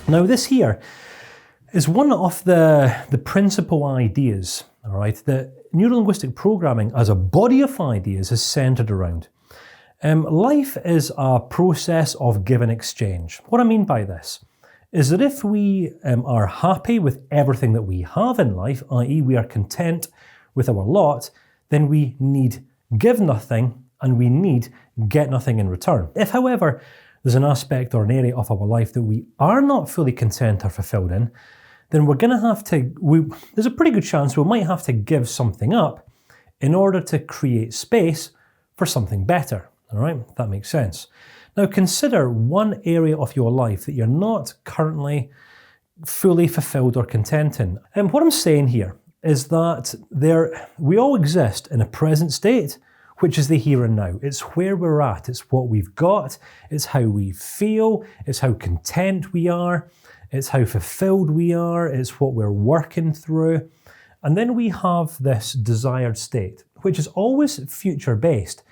Now this here is one of the principal ideas, all right, that Neuro-Linguistic Programming as a body of ideas is centered around. Life is a process of give and exchange. What I mean by this is that if we are happy with everything that we have in life, i.e. we are content with our lot, then we need give nothing and we need get nothing in return. If, however, there's an aspect or an area of our life that we are not fully content or fulfilled in, then we're going to have to, there's a pretty good chance we might have to give something up in order to create space for something better. All right, if that makes sense. Now consider one area of your life that you're not currently fully fulfilled or content in. And what I'm saying here is that we all exist in a present state, which is the here and now. It's where we're at, it's what we've got, it's how we feel, it's how content we are, it's how fulfilled we are, it's what we're working through. And then we have this desired state, which is always future-based.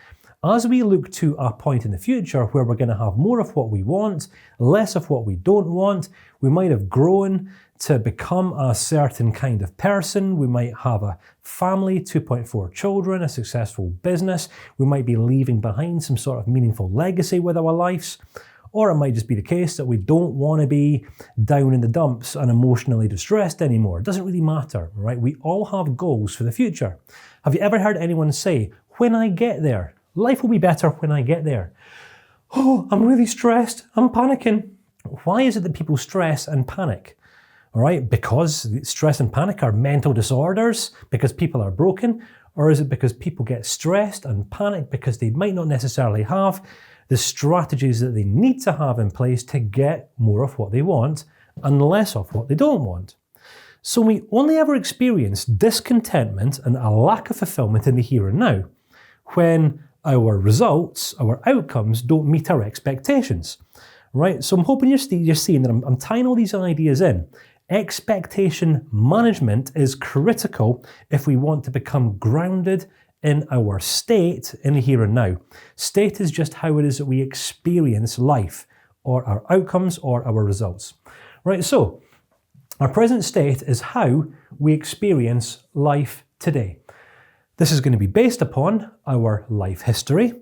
As we look to a point in the future where we're going to have more of what we want, less of what we don't want, we might have grown to become a certain kind of person, we might have a family, 2.4 children, a successful business, we might be leaving behind some sort of meaningful legacy with our lives, or it might just be the case that we don't want to be down in the dumps and emotionally distressed anymore. It doesn't really matter, right? We all have goals for the future. Have you ever heard anyone say, when I get there, life will be better when I get there? Oh, I'm really stressed, I'm panicking. Why is it that people stress and panic? All right, because stress and panic are mental disorders, because people are broken, or is it because people get stressed and panic because they might not necessarily have the strategies that they need to have in place to get more of what they want and less of what they don't want? So we only ever experience discontentment and a lack of fulfillment in the here and now when our results, our outcomes don't meet our expectations, right? So I'm hoping you're seeing that I'm tying all these ideas in. Expectation management is critical if we want to become grounded in our state in the here and now. State is just how it is that we experience life, or our outcomes or our results, right? So our present state is how we experience life today. This is going to be based upon our life history.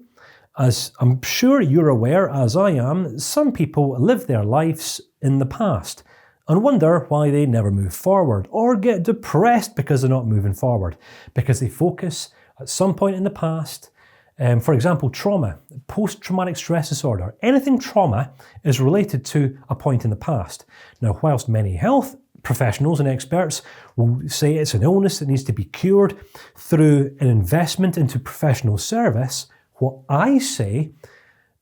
As I'm sure you're aware, as I am, some people live their lives in the past and wonder why they never move forward, or get depressed because they're not moving forward, because they focus at some point in the past. For example, trauma, post-traumatic stress disorder, anything trauma is related to a point in the past. Now, whilst many health professionals and experts will say it's an illness that needs to be cured through an investment into professional service, what I say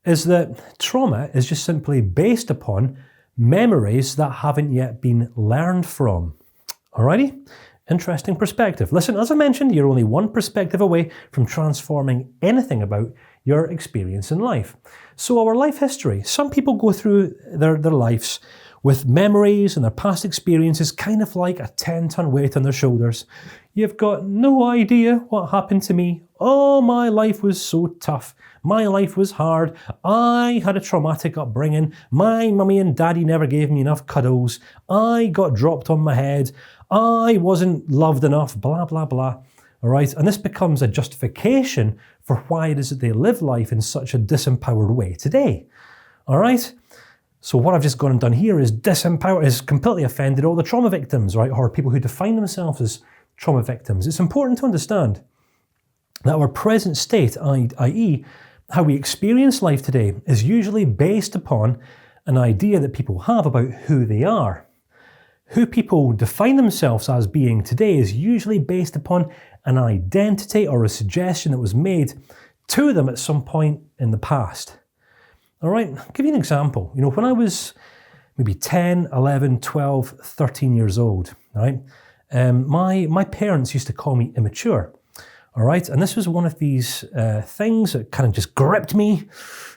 is that trauma is just simply based upon memories that haven't yet been learned from. Alrighty? Interesting perspective. Listen, as I mentioned, you're only one perspective away from transforming anything about your experience in life. So our life history, some people go through their lives with memories and their past experiences kind of like a 10-ton weight on their shoulders. You've got no idea what happened to me. Oh, my life was so tough. My life was hard. I had a traumatic upbringing. My mummy and daddy never gave me enough cuddles. I got dropped on my head. I wasn't loved enough, blah, blah, blah. All right, and this becomes a justification for why it is that they live life in such a disempowered way today. All right? So what I've just gone and done here is completely offended all the trauma victims, right? Or people who define themselves as trauma victims. It's important to understand that our present state, i.e. how we experience life today, is usually based upon an idea that people have about who they are. Who people define themselves as being today is usually based upon an identity or a suggestion that was made to them at some point in the past. All right, I'll give you an example. You know, when I was maybe 10, 11, 12, 13 years old, right, my parents used to call me immature. All right, and this was one of these things that kind of just gripped me.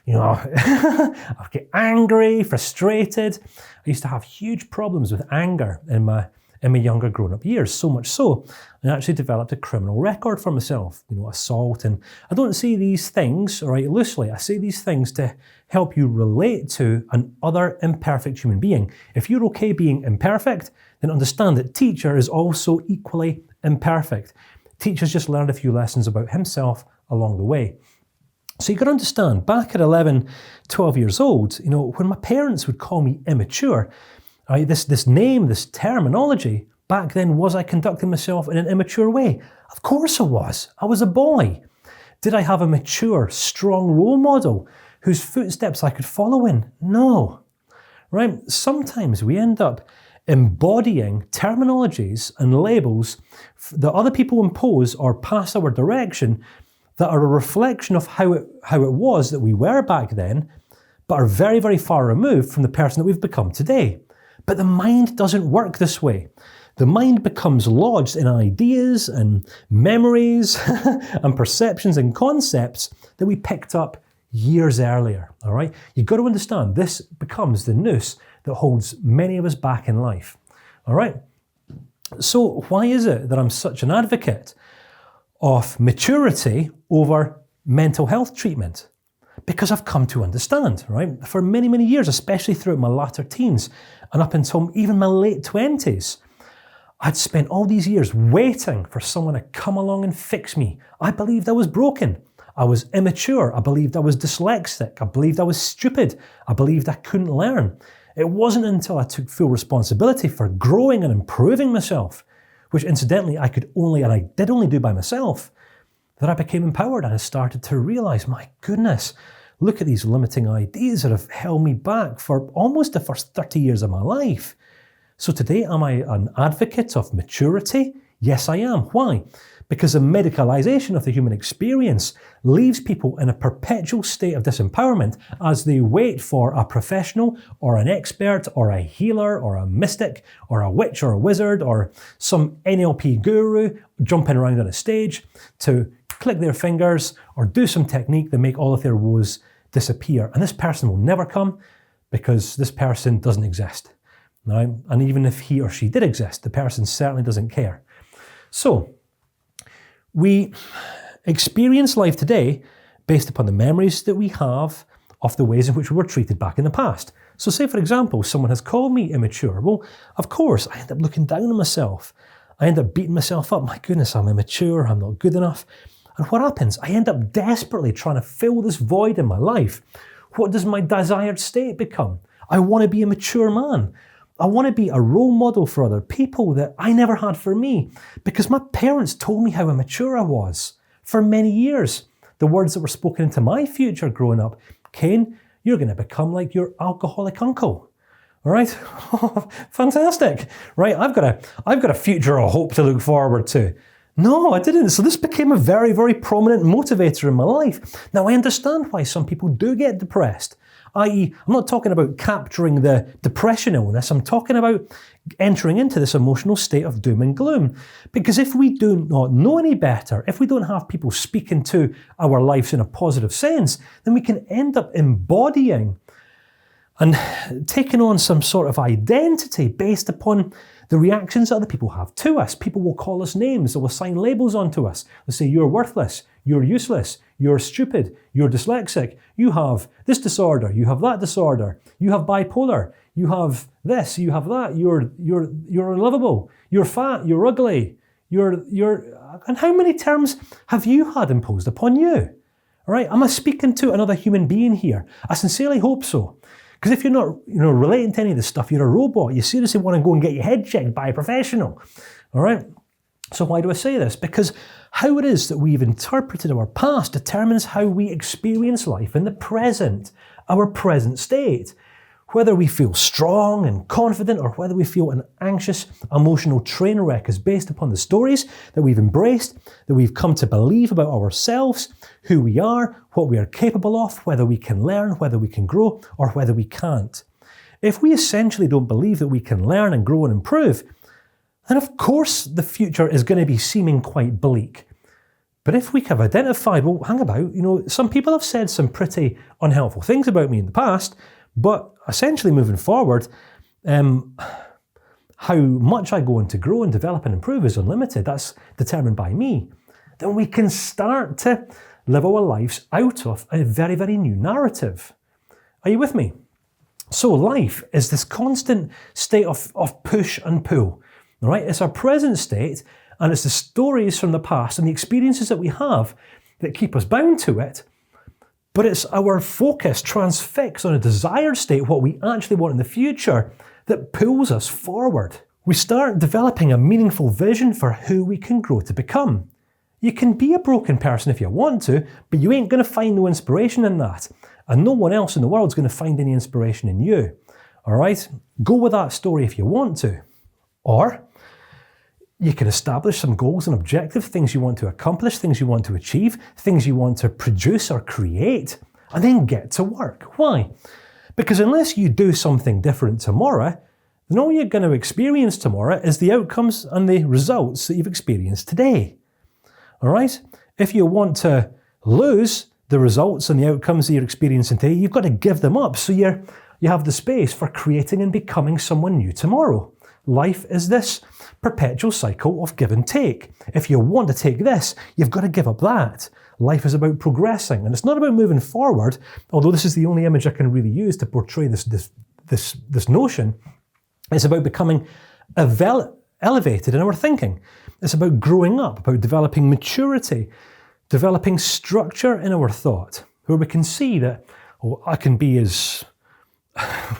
You know, I'd get angry, frustrated. I used to have huge problems with anger in my in my younger grown-up years, so much so I actually developed a criminal record for myself, assault. And I don't say these things, all right, loosely. I say these things to help you relate to an other imperfect human being. If you're okay being imperfect, then understand that teacher is also equally imperfect. Teacher's just learned a few lessons about himself along the way. So you got to understand, back at 11, 12 years old, when my parents would call me immature, right, this name, this terminology, back then, was I conducting myself in an immature way? Of course I was. I was a boy. Did I have a mature, strong role model whose footsteps I could follow in? No. Right? Sometimes we end up embodying terminologies and labels that other people impose or pass our direction that are a reflection of how it was that we were back then, but are very, very far removed from the person that we've become today. But the mind doesn't work this way. The mind becomes lodged in ideas and memories and perceptions and concepts that we picked up years earlier, all right? You've got to understand, this becomes the noose that holds many of us back in life, all right? So why is it that I'm such an advocate of maturity over mental health treatment? Because I've come to understand, right? For many, many years, especially throughout my latter teens and up until even my late 20s, I'd spent all these years waiting for someone to come along and fix me. I believed I was broken. I was immature. I believed I was dyslexic. I believed I was stupid. I believed I couldn't learn. It wasn't until I took full responsibility for growing and improving myself, which incidentally I did only do by myself, that I became empowered and I started to realize, my goodness, look at these limiting ideas that have held me back for almost the first 30 years of my life. So today, am I an advocate of maturity? Yes, I am. Why? Because the medicalization of the human experience leaves people in a perpetual state of disempowerment as they wait for a professional or an expert or a healer or a mystic or a witch or a wizard or some NLP guru jumping around on a stage to click their fingers or do some technique that make all of their woes disappear. And this person will never come because this person doesn't exist. Now, and even if he or she did exist, the person certainly doesn't care. So, we experience life today based upon the memories that we have of the ways in which we were treated back in the past. So say, for example, someone has called me immature. Well, of course, I end up looking down on myself. I end up beating myself up. My goodness, I'm immature. I'm not good enough. And what happens? I end up desperately trying to fill this void in my life. What does my desired state become? I want to be a mature man. I want to be a role model for other people that I never had for me because my parents told me how immature I was for many years. The words that were spoken into my future growing up, Kane, you're going to become like your alcoholic uncle. All right? Fantastic. Right? I've got a future of hope to look forward to. No, I didn't. So this became a very, very prominent motivator in my life. Now, I understand why some people do get depressed. i.e., I'm not talking about capturing the depression illness, I'm talking about entering into this emotional state of doom and gloom. Because if we do not know any better, if we don't have people speaking to our lives in a positive sense, then we can end up embodying and taking on some sort of identity based upon the reactions that other people have to us. People will call us names, they will assign labels onto us. They'll say, you're worthless, you're useless, you're stupid, you're dyslexic, you have this disorder, you have that disorder, you have bipolar, you have this, you have that, you're unlovable, you're fat, you're ugly, and how many terms have you had imposed upon you? All right, am I speaking to another human being here? I sincerely hope so. Because if you're not relating to any of this stuff, you're a robot. You seriously want to go and get your head checked by a professional. All right? So why do I say this? Because how it is that we've interpreted our past determines how we experience life in the present, our present state. Whether we feel strong and confident or whether we feel an anxious, emotional train wreck is based upon the stories that we've embraced, that we've come to believe about ourselves, who we are, what we are capable of, whether we can learn, whether we can grow, or whether we can't. If we essentially don't believe that we can learn and grow and improve, then of course the future is going to be seeming quite bleak. But if we have identified, well, hang about, some people have said some pretty unhelpful things about me in the past, but essentially moving forward, how much I go on to grow and develop and improve is unlimited. That's determined by me. Then we can start to live our lives out of a very, very new narrative. Are you with me? So life is this constant state of push and pull. All right? It's our present state, and it's the stories from the past and the experiences that we have that keep us bound to it. But it's our focus transfixed on a desired state, what we actually want in the future, that pulls us forward. We start developing a meaningful vision for who we can grow to become. You can be a broken person if you want to, but you ain't going to find no inspiration in that. And no one else in the world is going to find any inspiration in you. All right? Go with that story if you want to. Or you can establish some goals and objectives, things you want to accomplish, things you want to achieve, things you want to produce or create, and then get to work. Why? Because unless you do something different tomorrow, then all you're going to experience tomorrow is the outcomes and the results that you've experienced today. All right? If you want to lose the results and the outcomes that you're experiencing today, you've got to give them up so you have the space for creating and becoming someone new tomorrow. Life is this perpetual cycle of give and take. If you want to take this, you've got to give up that. Life is about progressing, and it's not about moving forward, although this is the only image I can really use to portray this notion. It's about becoming elevated in our thinking. It's about growing up, about developing maturity, developing structure in our thought, where we can see that, oh, I can be as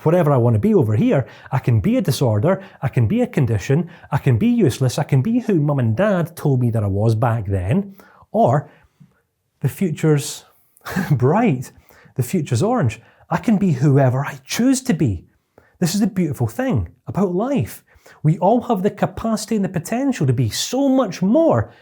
whatever I want to be over here. I can be a disorder, I can be a condition, I can be useless, I can be who mum and dad told me that I was back then, or the future's bright, the future's orange. I can be whoever I choose to be. This is the beautiful thing about life. We all have the capacity and the potential to be so much more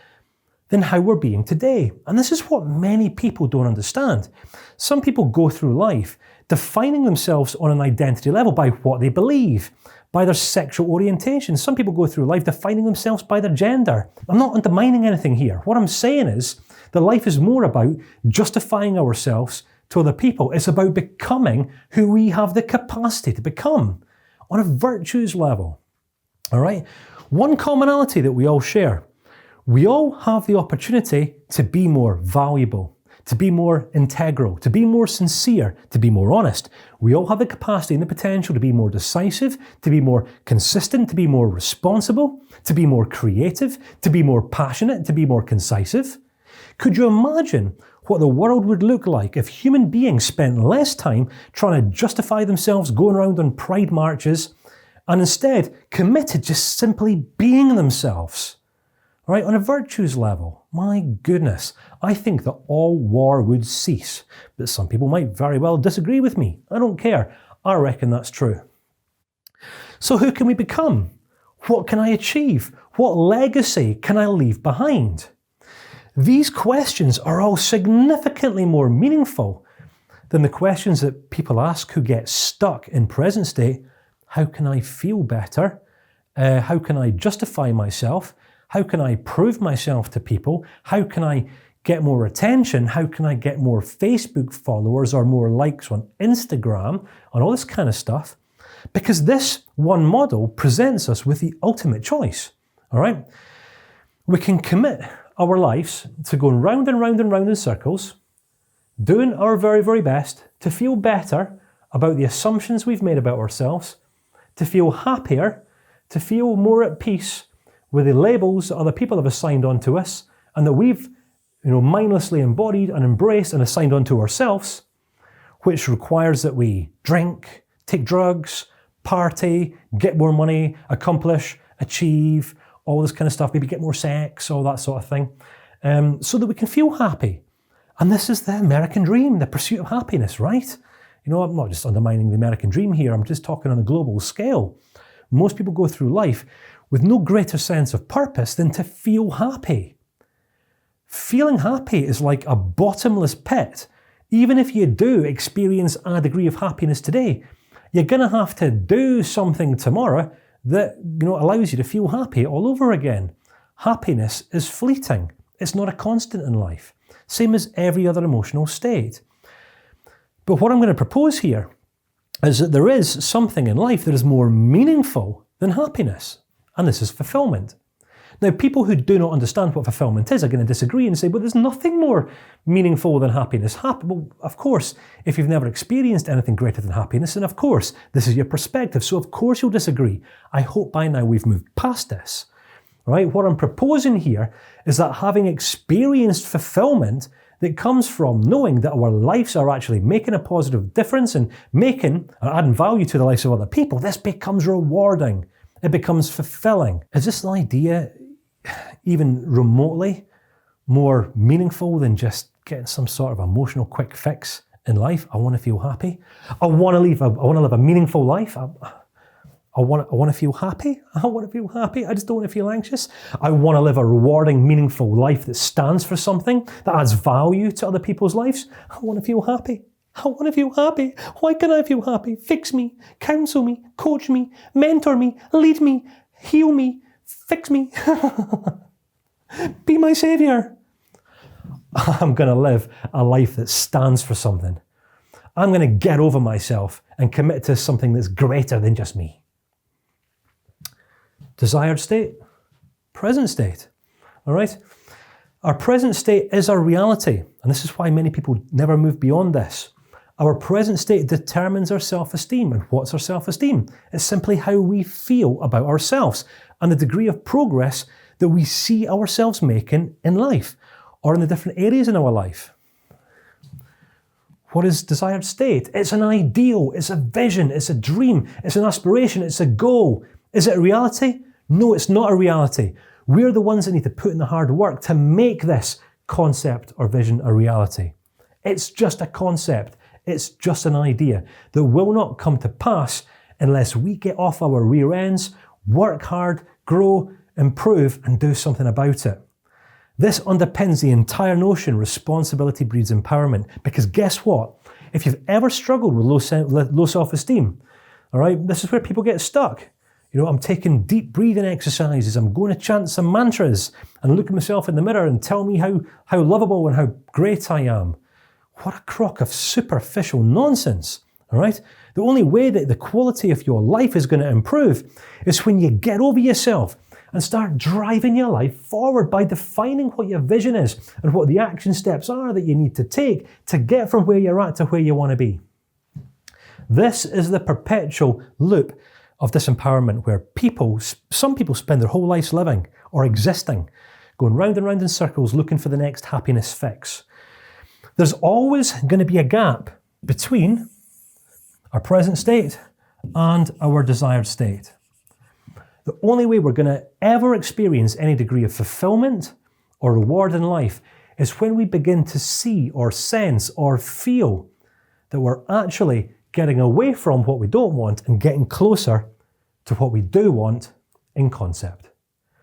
than how we're being today. And this is what many people don't understand. Some people go through life defining themselves on an identity level by what they believe, by their sexual orientation. Some people go through life defining themselves by their gender. I'm not undermining anything here. What I'm saying is that life is more about justifying ourselves to other people. It's about becoming who we have the capacity to become on a virtues level. All right? One commonality that we all share. We all have the opportunity to be more valuable, to be more integral, to be more sincere, to be more honest. We all have the capacity and the potential to be more decisive, to be more consistent, to be more responsible, to be more creative, to be more passionate, to be more concisive. Could you imagine what the world would look like if human beings spent less time trying to justify themselves going around on pride marches and instead committed just simply being themselves? Right, on a virtues level, my goodness, I think that all war would cease. But some people might very well disagree with me. I don't care. I reckon that's true. So who can we become? What can I achieve? What legacy can I leave behind? These questions are all significantly more meaningful than the questions that people ask who get stuck in present state. How can I feel better? How can I justify myself? How can I prove myself to people? How can I get more attention? How can I get more Facebook followers or more likes on Instagram and all this kind of stuff? Because this one model presents us with the ultimate choice, all right? We can commit our lives to going round and round and round in circles, doing our very, very best to feel better about the assumptions we've made about ourselves, to feel happier, to feel more at peace with the labels that other people have assigned onto us and that we've mindlessly embodied and embraced and assigned onto ourselves, which requires that we drink, take drugs, party, get more money, accomplish, achieve, all this kind of stuff, maybe get more sex, all that sort of thing, so that we can feel happy. And this is the American dream, the pursuit of happiness, right? I'm not just undermining the American dream here, I'm just talking on a global scale. Most people go through life with no greater sense of purpose than to feel happy. Feeling happy is like a bottomless pit. Even if you do experience a degree of happiness today, you're going to have to do something tomorrow that allows you to feel happy all over again. Happiness is fleeting. It's not a constant in life. Same as every other emotional state. But what I'm going to propose here is that there is something in life that is more meaningful than happiness, and this is fulfillment. Now, people who do not understand what fulfillment is are going to disagree and say, well, there's nothing more meaningful than happiness. Well, of course, if you've never experienced anything greater than happiness, then of course, this is your perspective. So of course you'll disagree. I hope by now we've moved past this. Right? What I'm proposing here is that having experienced fulfillment that comes from knowing that our lives are actually making a positive difference and making and adding value to the lives of other people, this becomes rewarding. It becomes fulfilling. Is this an idea even remotely more meaningful than just getting some sort of emotional quick fix in life? I want to feel happy. I want to live a meaningful life. I want to feel happy. I want to feel happy. I just don't want to feel anxious. I want to live a rewarding, meaningful life that stands for something, that adds value to other people's lives. I want to feel happy. I want to feel happy. Why can I feel happy? Fix me, counsel me, coach me, mentor me, lead me, heal me, fix me. Be my saviour. I'm going to live a life that stands for something. I'm going to get over myself and commit to something that's greater than just me. Desired state, present state. All right? Our present state is our reality, and this is why many people never move beyond this. Our present state determines our self-esteem. And what's our self-esteem? It's simply how we feel about ourselves and the degree of progress that we see ourselves making in life or in the different areas in our life. What is desired state? It's an ideal, it's a vision, it's a dream, it's an aspiration, it's a goal. Is it a reality? No, it's not a reality. We're the ones that need to put in the hard work to make this concept or vision a reality. It's just a concept. It's just an idea that will not come to pass unless we get off our rear ends, work hard, grow, improve, and do something about it. This underpins the entire notion responsibility breeds empowerment, because guess what? If you've ever struggled with low self-esteem, all right, this is where people get stuck. You know, I'm taking deep breathing exercises, I'm going to chant some mantras and look at myself in the mirror and tell me how lovable and how great I am. What a crock of superficial nonsense, all right? The only way that the quality of your life is going to improve is when you get over yourself and start driving your life forward by defining what your vision is and what the action steps are that you need to take to get from where you're at to where you want to be. This is the perpetual loop of disempowerment where some people spend their whole lives living or existing, going round and round in circles looking for the next happiness fix. There's always going to be a gap between our present state and our desired state. The only way we're going to ever experience any degree of fulfillment or reward in life is when we begin to see or sense or feel that we're actually getting away from what we don't want and getting closer to what we do want in concept.